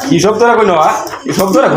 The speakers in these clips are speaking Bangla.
কি সব তোরা কইনো এই সব তোরা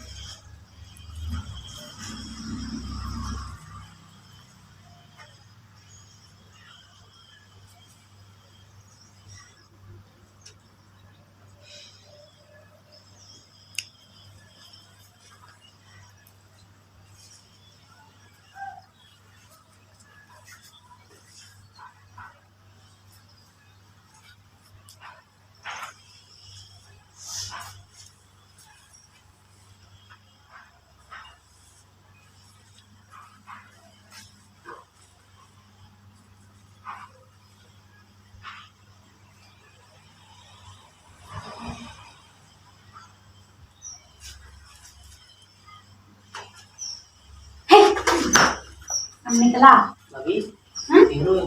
Nikla. Lagi? Hmm? Biru.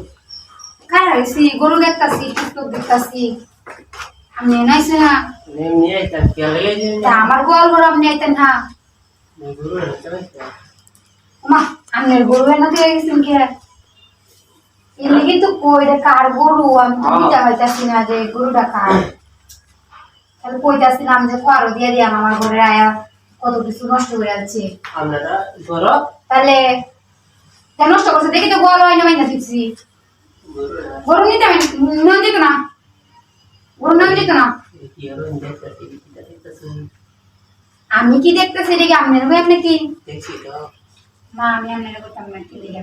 Kaya si guru দেখতাছি TikTok দেখতাছি আমি নাইছে না Ini aja kan lagi তা আমার গোল গরু আপনি আইতেন না Ini guru ada kan? মা আমনের গরু এনে দিয়ে গেছেন কে এলে কিন্তু কইরে কার গরু আমি তো বুঝা হইতাছি না যে গরুটা কার তাহলে কইতাছি না আমি যে কারো দিয়ে দিলাম আমার ঘরে আয়া কত কিছু নষ্ট হয়ে যাচ্ছে Amnara guru. তাহলে কেন নষ্ট করছে দেখি তো গোল হয় না মাইনা দিচ্ছি Guru. গরু নিতে আমি নাম দিত না গরু নাম দিত না Biru ini tadi kita kita sih. আমি কি দেখতেছি দেখি আপনার ভাই আপনি কি Teksi itu. না আমি আপনার করতাম না কি দেখি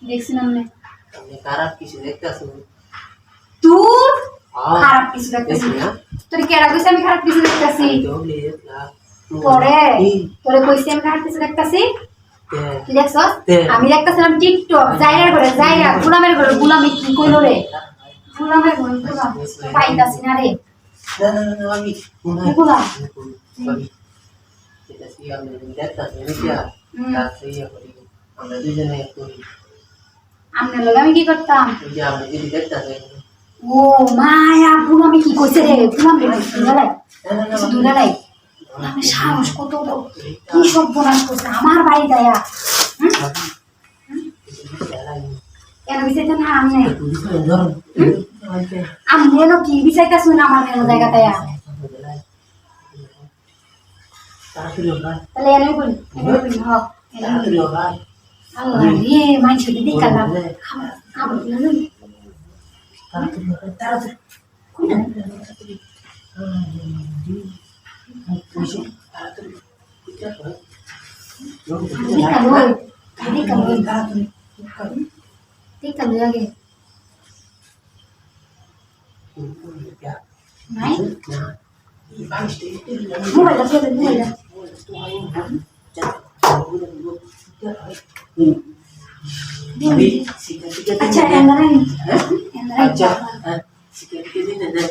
দেখছেন আপনি Ini karab kisi dekta sih. তোর Ah. খারাপ কিছু দেখতেছি Teksi ya. তোর কেডা কইছে আমি খারাপ কিছু দেখতেছি Itu lihat lah. তোরে তোরে কইছে আমি খারাপ কিছু দেখতেছি Teh. তুই দেখছস তে। আমি দেখতেছিলাম টিকটক জায়গার করে জায়গা গুলামের ঘরে গুলামি কি কইলো রে গুলামের ঘরে গুলাম পাইতাছি না রে Nah, lagi. এগুলা Lagi. Kita sih yang dekta sih ya. Tapi ya kali. Amna di sana ya kali. আপনার লগে আমি কি করতাম Jadi amna jadi dekta sih. ও মায়া গুলামি কি কইছে রে গুলাম রে দুলালাই দুলালাই আমি সাহস কত বড় কি সব বনাস করছে আমার বাড়ি দায়া কেন বিচাইতে না আমনে আমনে এলো কি বিচাইতাছ না আমার এলো জায়গা তায়া তাহলে এনে বল হ আল্লাহ রে মাইছে দিদি কালাম খাবার খাবার দিলাম Tika lo lagi. Naik? Mulai dah, mulai dah. Acha yang lain. Yang lain. Sikit-sikit ini dah.